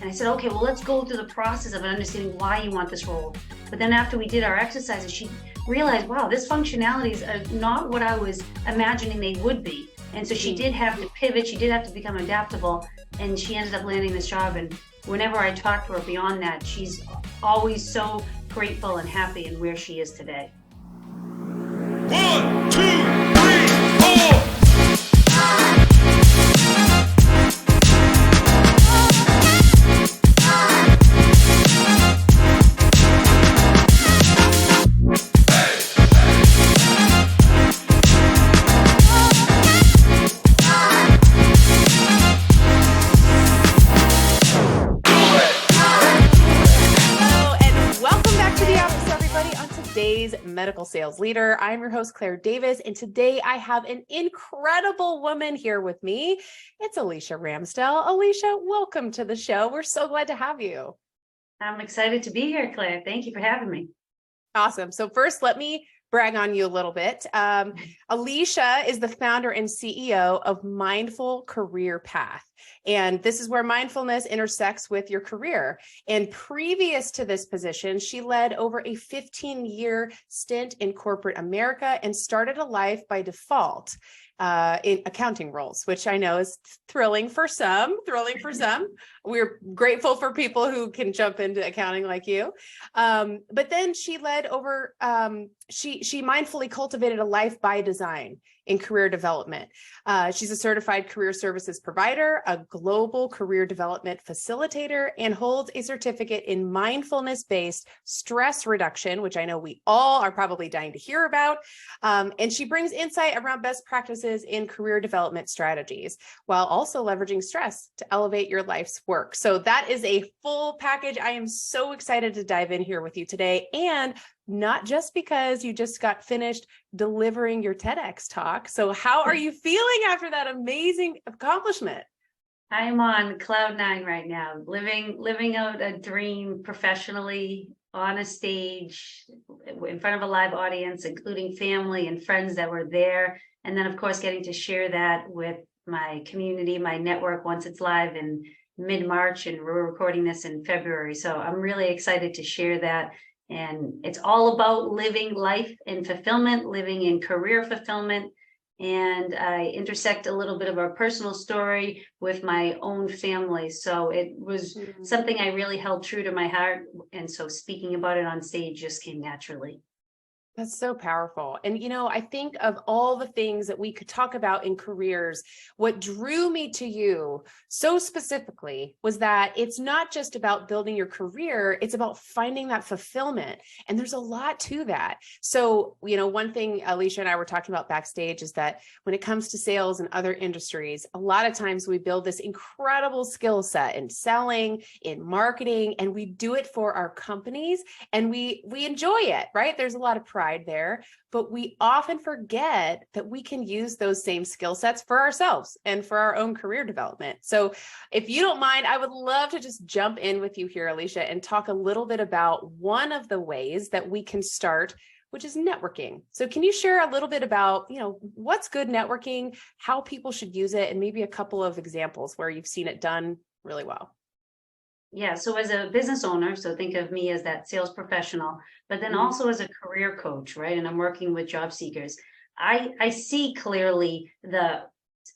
And I said, okay, well, let's go through the process of understanding why you want this role. But then after we did our exercises, she realized, wow, this functionalities are not what I was imagining they would be. And so she did have to pivot, she did have to become adaptable, and she ended up landing this job. And whenever I talk to her beyond that, she's always so grateful and happy in where she is today. 1, 2, 3, 4. Medical sales leader. I'm your host, Claire Davis, and today I have an incredible woman here with me. It's Alicia Ramsdell. Alicia, welcome to the show. We're so glad to have you. I'm excited to be here, Claire. Thank you for having me. Awesome. So first, let me brag on you a little bit. Alicia is the founder and CEO of Mindful Career Path. And this is where mindfulness intersects with your career. And previous to this position, she led over a 15-year stint in corporate America and started a life by default in accounting roles, which I know is thrilling for some. We're grateful for people who can jump into accounting like you. But then she led over, she mindfully cultivated a life by design in career development. She's a certified career services provider, a global career development facilitator, and holds a certificate in mindfulness-based stress reduction, which I know we all are probably dying to hear about. And she brings insight around best practices in career development strategies, while also leveraging stress to elevate your life's work. So that is a full package. I am so excited to dive in here with you today. And not just because you just got finished delivering your TEDx talk. So how are you feeling after that amazing accomplishment? I am on cloud nine right now, living out a dream professionally on a stage in front of a live audience, including family and friends that were there. And then, of course, getting to share that with my community, my network, once it's live in mid-March, and we're recording this in February. So I'm really excited to share that. And it's all about living life in fulfillment, living in career fulfillment. And I intersect a little bit of our personal story with my own family. So it was something I really held true to my heart. And so speaking about it on stage just came naturally. That's so powerful. And, you know, I think of all the things that we could talk about in careers, what drew me to you so specifically was that it's not just about building your career, it's about finding that fulfillment. And there's a lot to that. So, you know, one thing Alicia and I were talking about backstage is that when it comes to sales and other industries, a lot of times we build this incredible skill set in selling, in marketing, and we do it for our companies and we enjoy it, right? There's a lot of pride there, but we often forget that we can use those same skill sets for ourselves and for our own career development. So if you don't mind, I would love to just jump in with you here, Alicia, and talk a little bit about one of the ways that we can start, which is networking. So can you share a little bit about, you know, what's good networking, how people should use it, and maybe a couple of examples where you've seen it done really well? Yeah, so as a business owner, so think of me as that sales professional, but then also as a career coach, right? And I'm working with job seekers. I see clearly the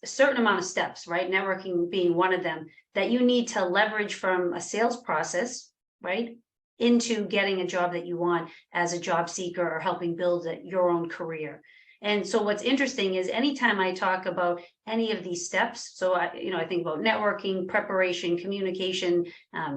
a certain amount of steps, right? Networking being one of them, that you need to leverage from a sales process, right? Into getting a job that you want as a job seeker or helping build your own career. And so what's interesting is anytime I talk about any of these steps, so I think about networking, preparation, communication,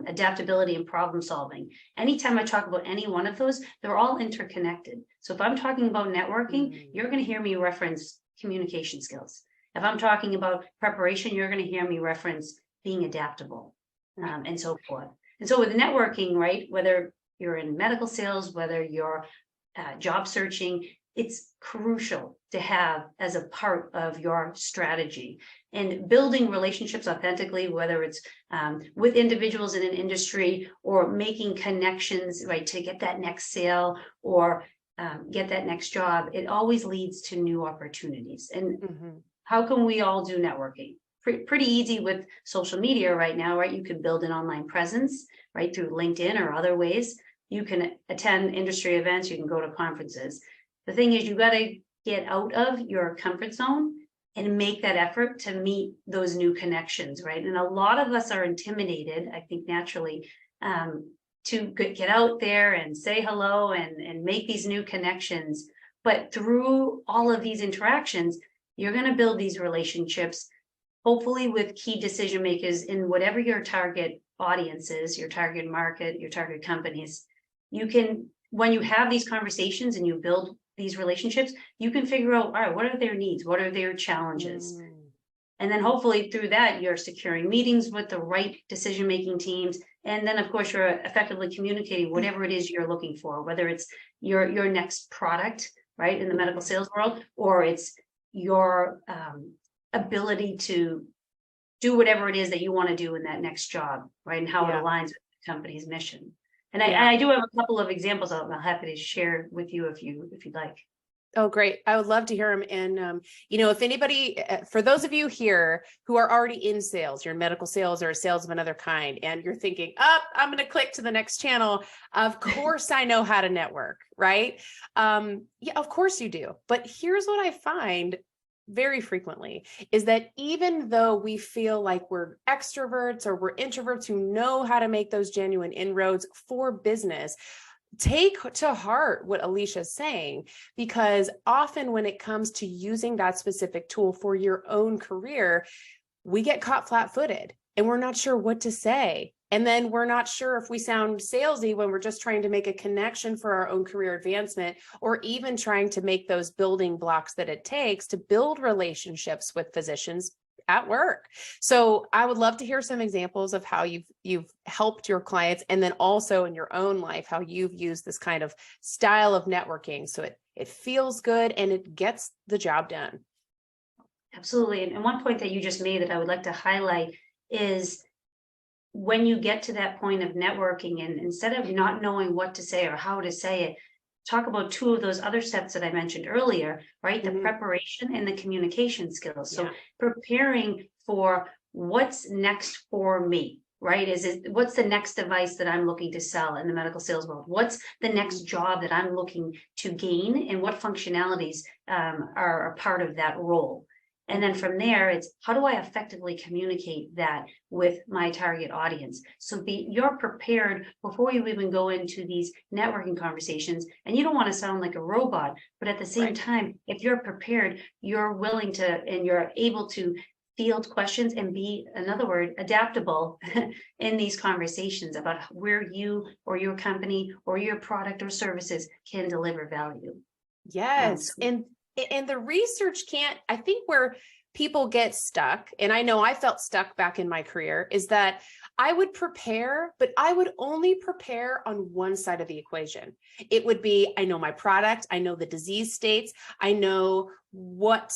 adaptability, and problem solving. Anytime I talk about any one of those, they're all interconnected. So if I'm talking about networking, you're going to hear me reference communication skills. If I'm talking about preparation, you're going to hear me reference being adaptable, and so forth. And so with networking, right, whether you're in medical sales, whether you're job searching, it's crucial to have as a part of your strategy. And building relationships authentically, whether it's with individuals in an industry or making connections, right, to get that next sale or get that next job, it always leads to new opportunities. And how can we all do networking? Pretty easy with social media right now, right? You can build an online presence, right, through LinkedIn or other ways. You can attend industry events, you can go to conferences. The thing is, you got to get out of your comfort zone and make that effort to meet those new connections, right? And a lot of us are intimidated, I think, naturally, to get out there and say hello and make these new connections. But through all of these interactions, you're going to build these relationships, hopefully with key decision makers in whatever your target audience is, your target market, your target companies. You can, when you have these conversations and you build these relationships, you can figure out, all right, what are their needs? What are their challenges? And then hopefully through that, you're securing meetings with the right decision-making teams. And then, of course, you're effectively communicating whatever it is you're looking for, whether it's your next product, right, in the medical sales world, or it's your ability to do whatever it is that you want to do in that next job, right, and how it aligns with the company's mission. And I do have a couple of examples I'm happy to share with you if you'd like. Oh, great. I would love to hear them. And, if anybody, for those of you here who are already in sales, you're in medical sales or a sales of another kind, and you're thinking, I'm going to click to the next channel. Of course, I know how to network, right? Yeah, of course you do. But here's what I find very frequently is that even though we feel like we're extroverts or we're introverts who know how to make those genuine inroads for business, take to heart what Alicia is saying, because often when it comes to using that specific tool for your own career, we get caught flat-footed and we're not sure what to say. And then we're not sure if we sound salesy when we're just trying to make a connection for our own career advancement, or even trying to make those building blocks that it takes to build relationships with physicians at work. So I would love to hear some examples of how you've helped your clients, and then also in your own life, how you've used this kind of style of networking so it feels good and it gets the job done. Absolutely. And one point that you just made that I would like to highlight is when you get to that point of networking, and instead of not knowing what to say or how to say it, talk about two of those other steps that I mentioned earlier, right? The preparation and the communication skills. So preparing for what's next for me, right? What's the next device that I'm looking to sell in the medical sales world? What's the next job that I'm looking to gain, and what functionalities are a part of that role? And then from there, it's how do I effectively communicate that with my target audience? So you're prepared before you even go into these networking conversations, and you don't want to sound like a robot, but at the same time, if you're prepared, you're willing to, and you're able to field questions and be, another word, adaptable in these conversations about where you or your company or your product or services can deliver value. Yes. And the research I think where people get stuck, and I know I felt stuck back in my career, is that I would prepare, but I would only prepare on one side of the equation. It would be, I know my product, I know the disease states, I know what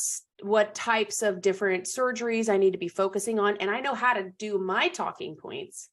types of different surgeries I need to be focusing on, and I know how to do my talking points,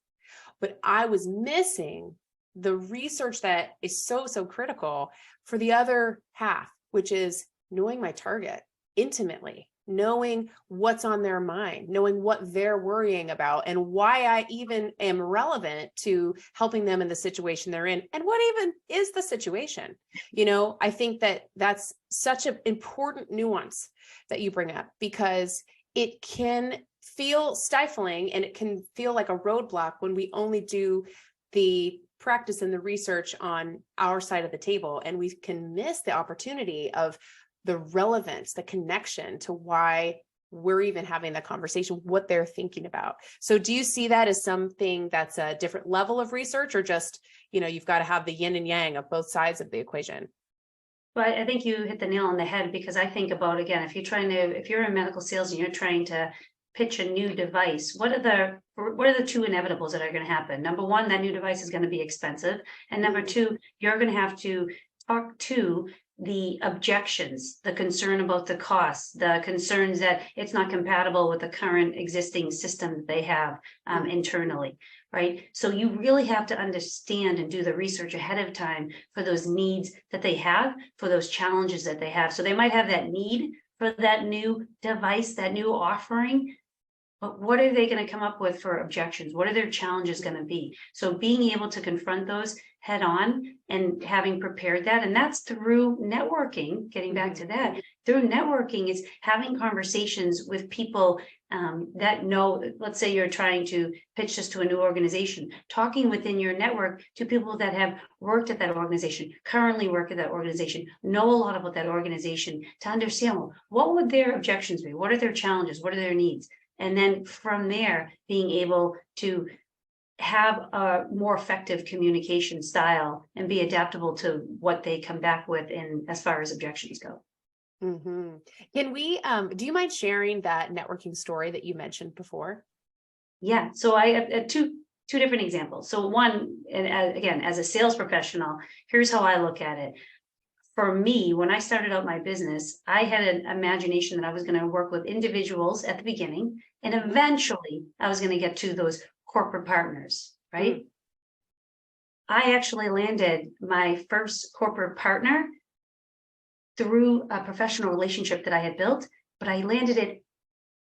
but I was missing the research that is so critical for the other half, which is knowing my target intimately, knowing what's on their mind, knowing what they're worrying about, and why I even am relevant to helping them in the situation they're in, and what even is the situation. I think that that's such an important nuance that you bring up, because it can feel stifling and it can feel like a roadblock when we only do the practice and the research on our side of the table, and we can miss the opportunity of the relevance, the connection to why we're even having that conversation, what they're thinking about. So do you see that as something that's a different level of research, or just, you've got to have the yin and yang of both sides of the equation? Well, I think you hit the nail on the head, because I think about, again, if you're in medical sales and you're trying to pitch a new device, what are the two inevitables that are going to happen? Number one, that new device is going to be expensive. And number two, you're going to have to talk to the objections, the concern about the costs, the concerns that it's not compatible with the current existing system that they have internally, right? So you really have to understand and do the research ahead of time for those needs that they have, for those challenges that they have. So they might have that need for that new device, that new offering, but what are they going to come up with for objections? What are their challenges going to be? So being able to confront those head on and having prepared that, and that's through networking, getting back to that, through networking is having conversations with people that know, let's say you're trying to pitch this to a new organization, talking within your network to people that have worked at that organization, currently work at that organization, know a lot about that organization, to understand, well, what would their objections be? What are their challenges? What are their needs? And then from there, being able to have a more effective communication style and be adaptable to what they come back with in as far as objections go. Mm-hmm. Can we, do you mind sharing that networking story that you mentioned before? Yeah, so I have two different examples. So one, and again, as a sales professional, here's how I look at it. For me, when I started out my business, I had an imagination that I was going to work with individuals at the beginning, and eventually I was going to get to those corporate partners, right? I actually landed my first corporate partner through a professional relationship that I had built, but I landed it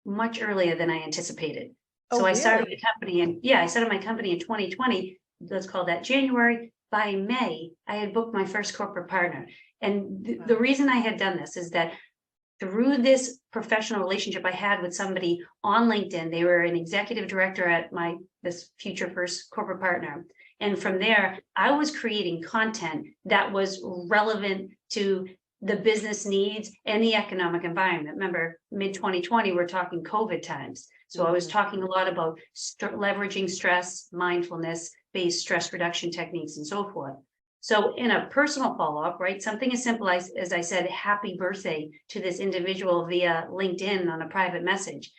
much earlier than I anticipated. So I started my company, and I started my company in 2020. Let's call that January. By May, I had booked my first corporate partner. And the reason I had done this is that through this professional relationship I had with somebody on LinkedIn, they were an executive director at this future first corporate partner. And from there, I was creating content that was relevant to the business needs and the economic environment. Remember, mid-2020, we're talking COVID times. So I was talking a lot about leveraging stress, mindfulness-based stress reduction techniques, and so forth. So in a personal follow-up, right, something as simple as I said, happy birthday to this individual via LinkedIn on a private message.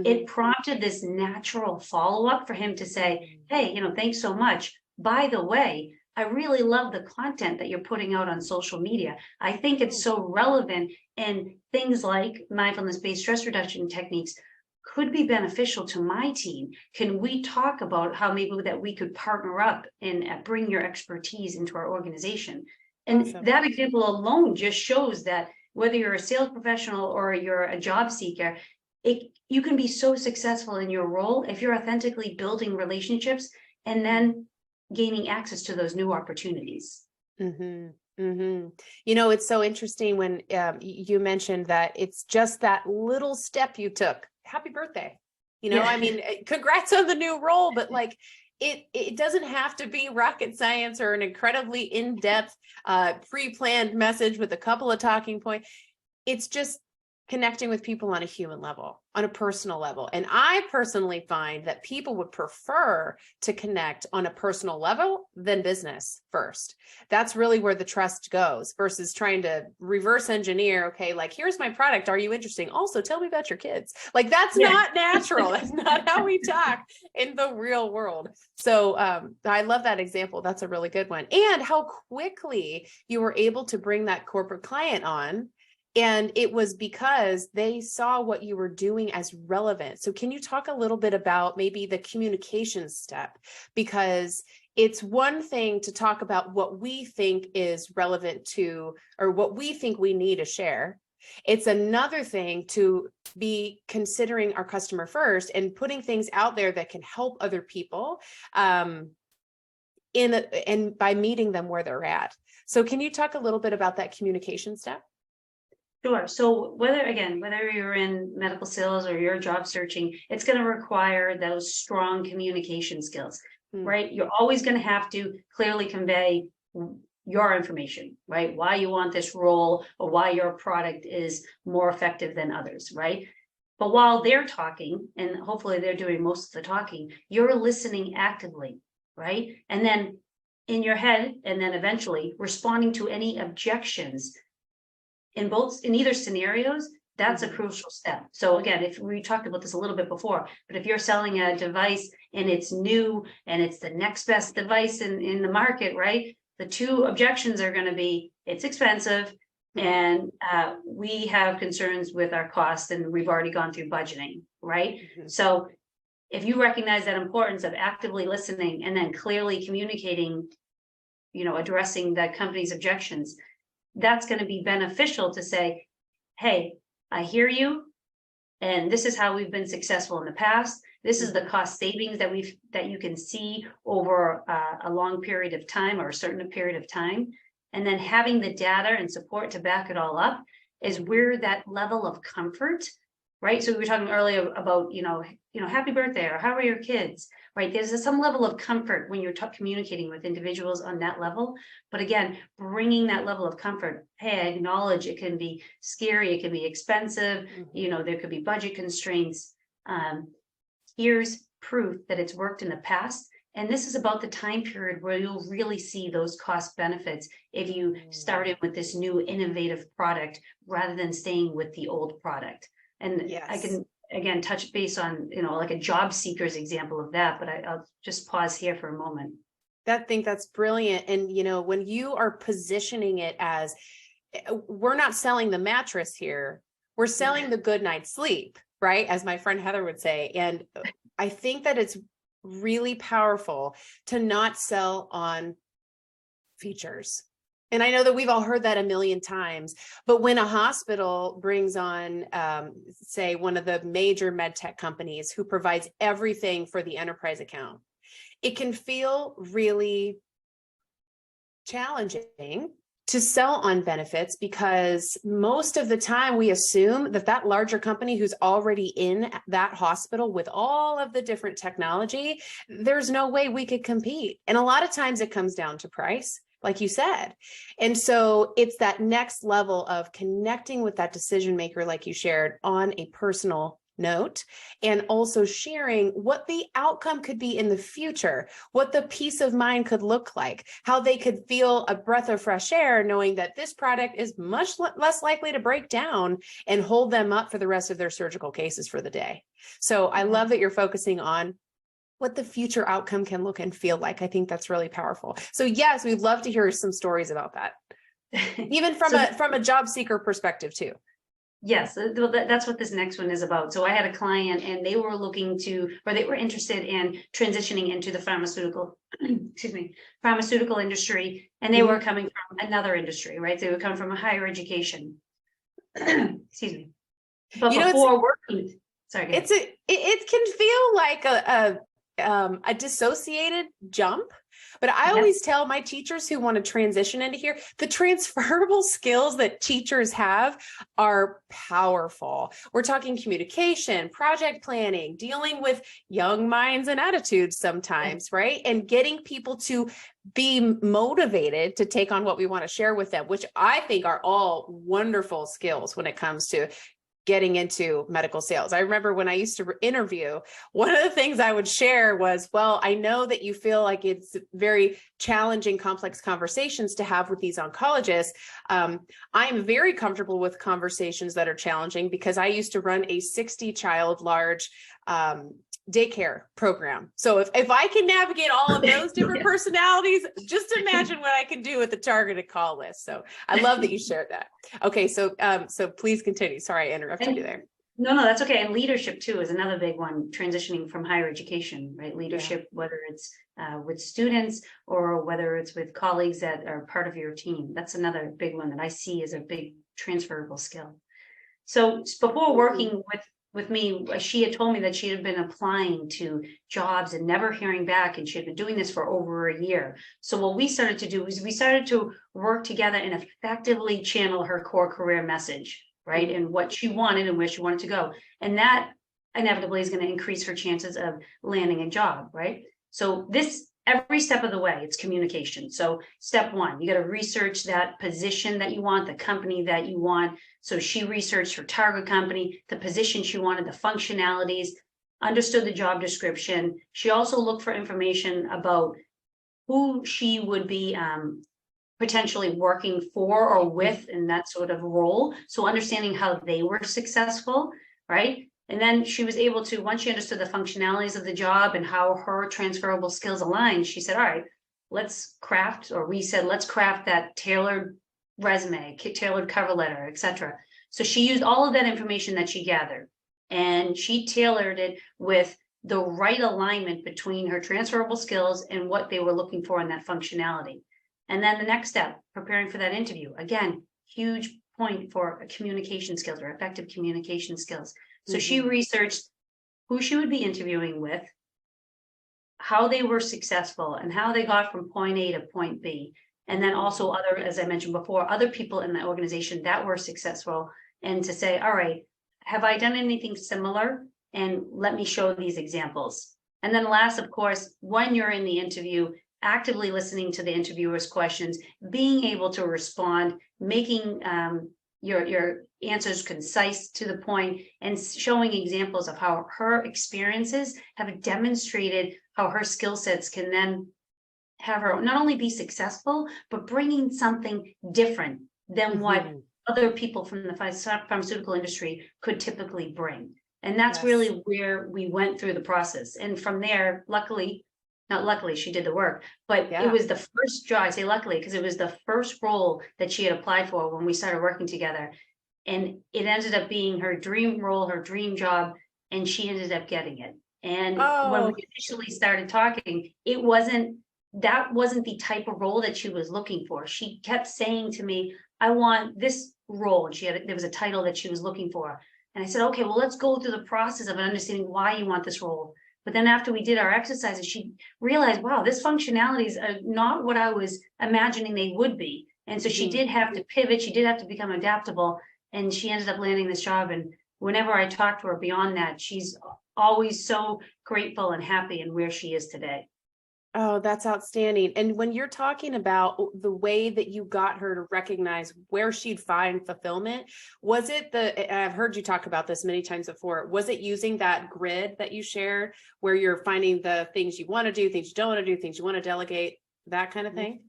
It prompted this natural follow-up for him to say, hey, thanks so much. By the way, I really love the content that you're putting out on social media. I think it's so relevant, and things like mindfulness-based stress reduction techniques could be beneficial to my team. Can we talk about how maybe that we could partner up and bring your expertise into our organization? And that example alone just shows that whether you're a sales professional or you're a job seeker, you can be so successful in your role if you're authentically building relationships and then gaining access to those new opportunities. It's so interesting when you mentioned that it's just that little step you took. Happy birthday. I mean, congrats on the new role, but like it doesn't have to be rocket science or an incredibly in-depth pre-planned message with a couple of talking points. It's just connecting with people on a human level, on a personal level. And I personally find that people would prefer to connect on a personal level than business first. That's really where the trust goes versus trying to reverse engineer. Okay, like, here's my product. Are you interested? Also, tell me about your kids. Like, that's not natural. That's not how we talk in the real world. So I love that example. That's a really good one. And how quickly you were able to bring that corporate client on. And it was because they saw what you were doing as relevant. So can you talk a little bit about maybe the communication step? Because it's one thing to talk about what we think is relevant to, or what we think we need to share. It's another thing to be considering our customer first and putting things out there that can help other people and by meeting them where they're at. So can you talk a little bit about that communication step? Sure. So whether you're in medical sales or you're job searching, it's going to require those strong communication skills, Mm. right? You're always going to have to clearly convey your information, right? Why you want this role or why your product is more effective than others, right? But while they're talking, and hopefully they're doing most of the talking, you're listening actively, right? And then in your head, and then eventually responding to any objections in either scenarios, that's a crucial step. So again, if we talked about this a little bit before, but if you're selling a device and it's new and it's the next best device in the market, right? The two objections are going to be it's expensive and we have concerns with our costs and we've already gone through budgeting, right? So if you recognize that importance of actively listening and then clearly communicating, addressing that company's objections, that's going to be beneficial to say, hey, I hear you. And this is how we've been successful in the past. This is the cost savings that you can see over a long period of time or a certain period of time. And then having the data and support to back it all up is where that level of comfort, right? So we were talking earlier about, happy birthday or how are your kids, right? There's some level of comfort when you're communicating with individuals on that level. But again, bringing that level of comfort, hey, I acknowledge it can be scary, it can be expensive, there could be budget constraints. Here's proof that it's worked in the past. And this is about the time period where you'll really see those cost benefits if you started with this new innovative product rather than staying with the old product. And Yes. I can, again, touch base on, like a job seeker's example of that, but I'll just pause here for a moment. I think that's brilliant. And, when you are positioning it as, we're not selling the mattress here, we're selling the good night's sleep, right? As my friend Heather would say. And I think that it's really powerful to not sell on features. And I know that we've all heard that a million times, but when a hospital brings on, say, one of the major med tech companies who provides everything for the enterprise account, it can feel really challenging to sell on benefits because most of the time we assume that larger company who's already in that hospital with all of the different technology, there's no way we could compete. And a lot of times it comes down to price, like you said. And so it's that next level of connecting with that decision maker, like you shared, on a personal note, and also sharing what the outcome could be in the future, what the peace of mind could look like, how they could feel a breath of fresh air, knowing that this product is much less likely to break down and hold them up for the rest of their surgical cases for the day. So I love that you're focusing on what the future outcome can look and feel like. I think that's really powerful. So yes, we'd love to hear some stories about that, even from a job seeker perspective too. Yes, that's what this next one is about. So I had a client and they were they were interested in transitioning into the pharmaceutical industry. And they were coming from another industry, right? They were coming from a higher education. Excuse me. But before working, sorry. It can feel like a dissociated jump. But I always tell my teachers who want to transition into here, the transferable skills that teachers have are powerful. We're talking communication, project planning, dealing with young minds and attitudes sometimes, right? And getting people to be motivated to take on what we want to share with them, which I think are all wonderful skills when it comes to getting into medical sales. I remember when I used to interview, one of the things I would share was, well, I know that you feel like it's very challenging, complex conversations to have with these oncologists. I'm very comfortable with conversations that are challenging because I used to run a 60-child large daycare program. So if I can navigate all of those different personalities, just imagine what I can do with the targeted call list. So I love that you shared that. Okay. So please continue. Sorry, I interrupted you there. No, that's okay. And leadership too is another big one, transitioning from higher education, right? Leadership, whether it's with students or whether it's with colleagues that are part of your team. That's another big one that I see as a big transferable skill. So before working with me, she had told me that she had been applying to jobs and never hearing back, and she had been doing this for over a year. So what we started to do is we started to work together and effectively channel her core career message, right? And what she wanted and where she wanted to go. And that inevitably is going to increase her chances of landing a job, right? So this, every step of the way, it's communication. So step one, you got to research that position that you want, the company that you want. So she researched her target company, the position she wanted, the functionalities, understood the job description. She also looked for information about who she would be potentially working for or with in that sort of role. So understanding how they were successful, right? And then she was able to, once she understood the functionalities of the job and how her transferable skills aligned, she said, all right, let's craft, or we said, let's craft that tailored resume, tailored cover letter, etc. So she used all of that information that she gathered and she tailored it with the right alignment between her transferable skills and what they were looking for in that functionality. And then the next step, preparing for that interview. Again, huge point for communication skills or effective communication skills. So she researched who she would be interviewing with, how they were successful and how they got from point A to point B. And then also other, as I mentioned before, other people in the organization that were successful, and to say, all right, have I done anything similar? And let me show these examples. And then last, of course, when you're in the interview, actively listening to the interviewer's questions, being able to respond, making your answers concise to the point, and showing examples of how her experiences have demonstrated how her skill sets can then have her not only be successful, but bringing something different than what other people from the pharmaceutical industry could typically bring. And that's really where we went through the process. And from there, luckily, not luckily, she did the work, but it was the first job. I say luckily because it was the first role that she had applied for when we started working together. And it ended up being her dream role, her dream job, and she ended up getting it. And when we initially started talking, that wasn't the type of role that she was looking for. She kept saying to me, I want this role. And there was a title that she was looking for. And I said, okay, well, let's go through the process of understanding why you want this role. But then after we did our exercises, she realized, wow, this functionalities are not what I was imagining they would be. And so she did have to pivot. She did have to become adaptable. And she ended up landing this job. And whenever I talk to her beyond that, she's always so grateful and happy in where she is today. Oh, that's outstanding. And when you're talking about the way that you got her to recognize where she'd find fulfillment, was it I've heard you talk about this many times before, was it using that grid that you shared where you're finding the things you want to do, things you don't want to do, things you want to delegate, that kind of thing?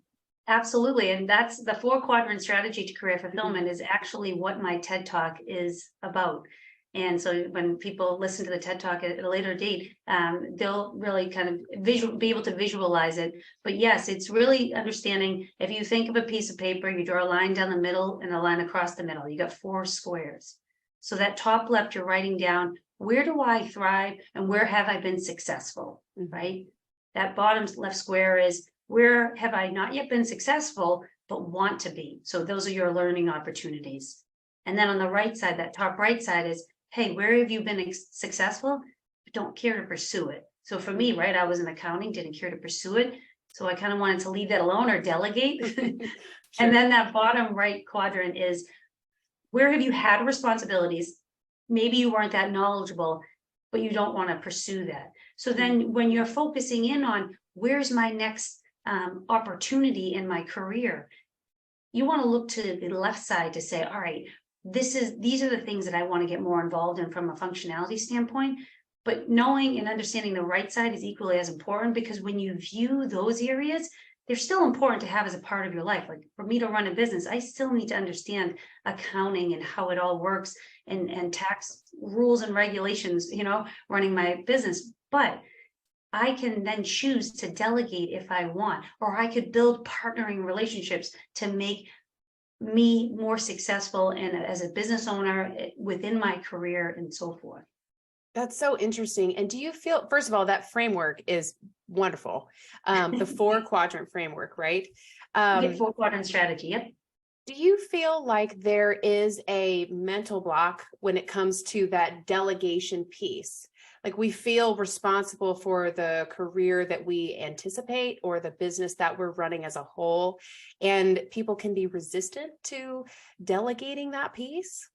Absolutely. And that's the 4-quadrant strategy to career fulfillment is actually what my TED Talk is about. And so when people listen to the TED Talk at a later date, they'll really kind of be able to visualize it. But yes, it's really understanding, if you think of a piece of paper, you draw a line down the middle and a line across the middle, you got 4 squares. So that top left, you're writing down, where do I thrive and where have I been successful, right? That bottom left square is, where have I not yet been successful, but want to be? So those are your learning opportunities. And then on the right side, that top right side is, hey, where have you been successful, but don't care to pursue it? So for me, right, I was in accounting, didn't care to pursue it. So I kind of wanted to leave that alone or delegate. Sure. And then that bottom right quadrant is, where have you had responsibilities? Maybe you weren't that knowledgeable, but you don't want to pursue that. So then when you're focusing in on where's my next opportunity in my career, you want to look to the left side to say, all right, these are the things that I want to get more involved in from a functionality standpoint. But knowing and understanding the right side is equally as important, because when you view those areas, they're still important to have as a part of your life. Like for me to run a business, I still need to understand accounting and how it all works, and tax rules and regulations, running my business. But I can then choose to delegate if I want, or I could build partnering relationships to make me more successful and as a business owner within my career and so forth. That's so interesting. And do you feel, first of all, that framework is wonderful. The 4-quadrant framework, right? 4-quadrant strategy. Yep. Do you feel like there is a mental block when it comes to that delegation piece? Like we feel responsible for the career that we anticipate or the business that we're running as a whole, and people can be resistant to delegating that piece?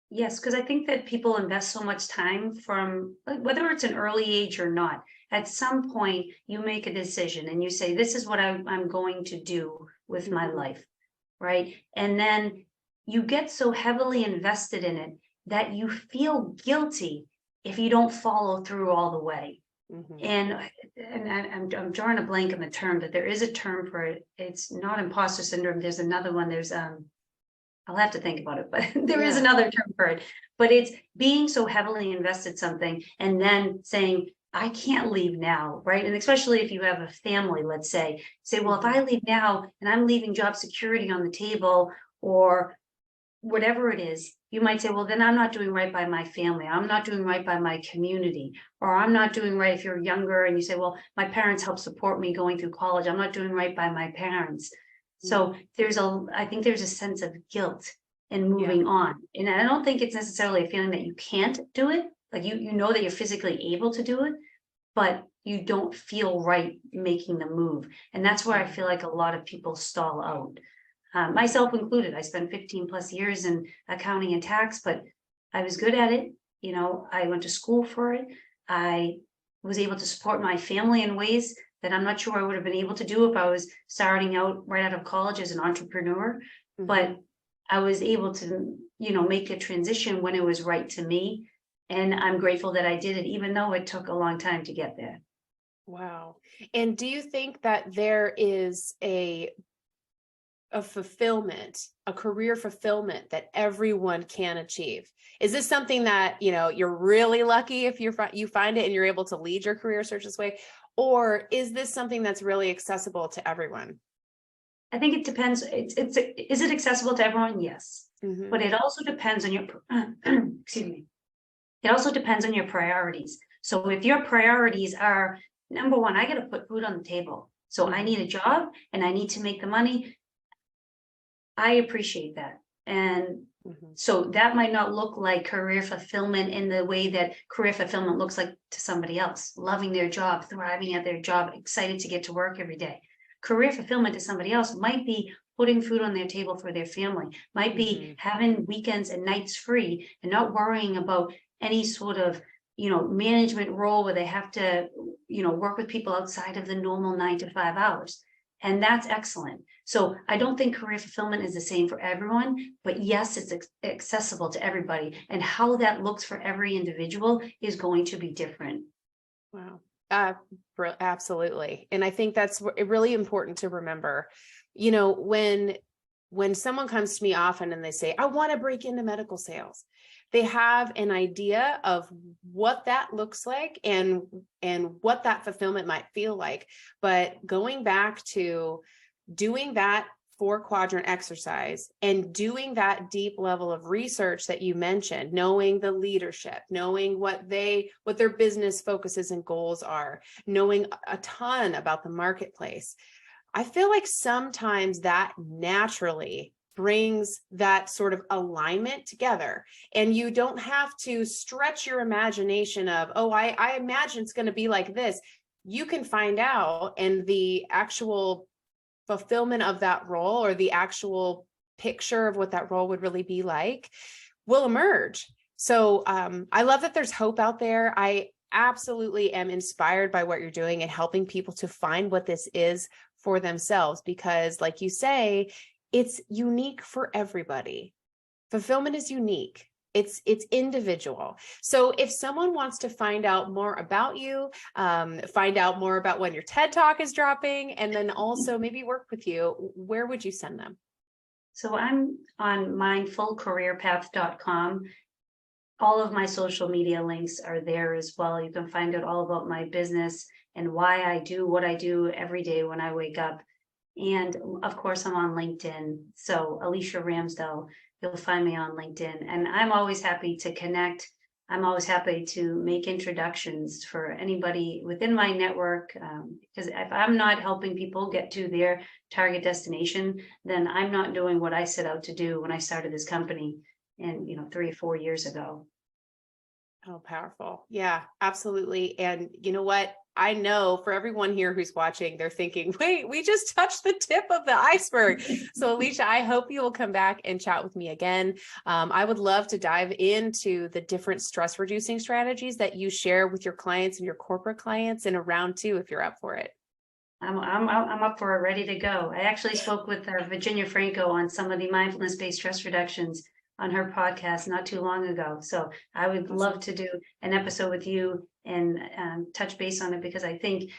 Yes, because I think that people invest so much time from, like, whether it's an early age or not. At some point, you make a decision and you say, this is what I'm going to do with my Mhm. life, right? And then you get so heavily invested in it that you feel guilty if you don't follow through all the way. Mhm. And I'm drawing a blank on the term, but there is a term for it. It's not imposter syndrome. There's another one. There's I'll have to think about it, but there is Yeah. another term for it. But it's being so heavily invested something and then saying, I can't leave now, right? And especially if you have a family, let's say, well, if Mhm. I leave now and I'm leaving job security on the table or whatever it is, you might say, well, then I'm not doing right by my family. I'm not doing right by my community, or I'm not doing right if you're younger and you say, well, my parents help support me going through college. I'm not doing right by my parents. Mhm. So I think there's a sense of guilt in Yeah. moving on. And I don't think it's necessarily a feeling that you can't do it. Like you know that you're physically able to do it, but you don't feel right making the move. And that's where I Mhm. feel like a lot of people stall out, myself included. I spent 15 plus years in accounting and tax, but I was good at it. You know, I went to school for it. I was able to support my family in ways that I'm not sure I would have been able to do if I was starting out right out of college as an entrepreneur. Mhm. But I was able to, make a transition when it was right to me. And I'm grateful that I did it, even though it took a long time to get there. Wow. And do you think that there is a fulfillment, a career fulfillment that everyone can achieve? Is this something that, you're really lucky if you find it and you're able to lead your career search this way? Or is this something that's really accessible to everyone? I think it depends. Is it accessible to everyone? Yes. Hmm. But it also depends on your, excuse me. It also depends on your priorities. So if your priorities are, number one, I got to put food on the table. So I Hmm. need a job and I need to make the money. I appreciate that. And Hmm. so that might not look like career fulfillment in the way that career fulfillment looks like to somebody else, loving their job, thriving at their job, excited to get to work every day. Career fulfillment to somebody else might be putting food on their table for their family, might be Hmm. having weekends and nights free and not worrying about any sort of, management role where they have to, work with people outside of the normal 9 to 5 hours. And that's excellent. So I don't think career fulfillment is the same for everyone, but yes, it's accessible to everybody. And how that looks for every individual is going to be different. Wow. Uh, Absolutely. And I think that's really important to remember. You know, when someone comes to me often and they say, I want to break into medical sales, they have an idea of what that looks like and what that fulfillment might feel like. But going back to doing that 4 quadrant exercise and doing that deep level of research that you mentioned, knowing the leadership, knowing what their business focuses and goals are, knowing a ton about the marketplace, I feel like sometimes that naturally brings that sort of alignment together. And you don't have to stretch your imagination of, oh, I imagine it's going to be like this. You can find out, and the actual fulfillment of that role, or the actual picture of what that role would really be like, will emerge. So I love that there's hope out there. I absolutely am inspired by what you're doing and helping people to find what this is for themselves, because like you say, it's unique for everybody. Fulfillment is unique. It's individual. So if someone wants to find out more about you, find out more about when your TED Talk is dropping, and then also maybe work with you, where would you send them? So I'm on mindfulcareerpath.com. All of my social media links are there as well. You can find out all about my business and why I do what I do every day when I wake up. And of course, I'm on LinkedIn. So Alicia Ramsdell, you'll find me on LinkedIn. And I'm always happy to connect. I'm always happy to make introductions for anybody within my network. Because if I'm not helping people get to their target destination, then I'm not doing what I set out to do when I started this company and 3 or 4 years ago. Oh, powerful. Yeah, absolutely. And you know what? I know for everyone here who's watching, they're thinking, wait, we just touched the tip of the iceberg. So Alicia, I hope you will come back and chat with me again. I would love to dive into the different stress reducing strategies that you share with your clients and your corporate clients in a round 2, if you're up for it. I'm up for it, ready to go. I actually spoke with Virginia Franco on some of the mindfulness-based stress reductions on her podcast not too long ago. So I would love to do an episode with you and touch base on it, because I think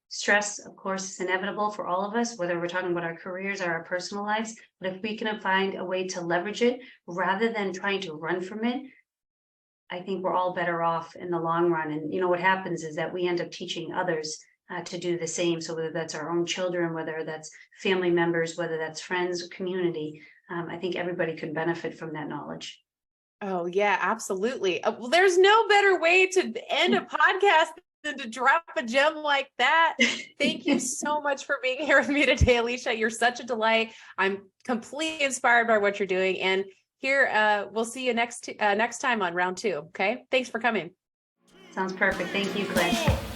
stress, of course, is inevitable for all of us, whether we're talking about our careers or our personal lives. But if we can find a way to leverage it rather than trying to run from it, I think we're all better off in the long run. And you know what happens is that we end up teaching others to do the same. So whether that's our own children, whether that's family members, whether that's friends, community, I think everybody could benefit from that knowledge. Oh yeah, absolutely. Well, there's no better way to end a podcast than to drop a gem like that. Thank you so much for being here with me today, Alicia. You're such a delight. I'm completely inspired by what you're doing. And here, we'll see you next time on round 2. Okay. Thanks for coming. Sounds perfect. Thank you, Clay.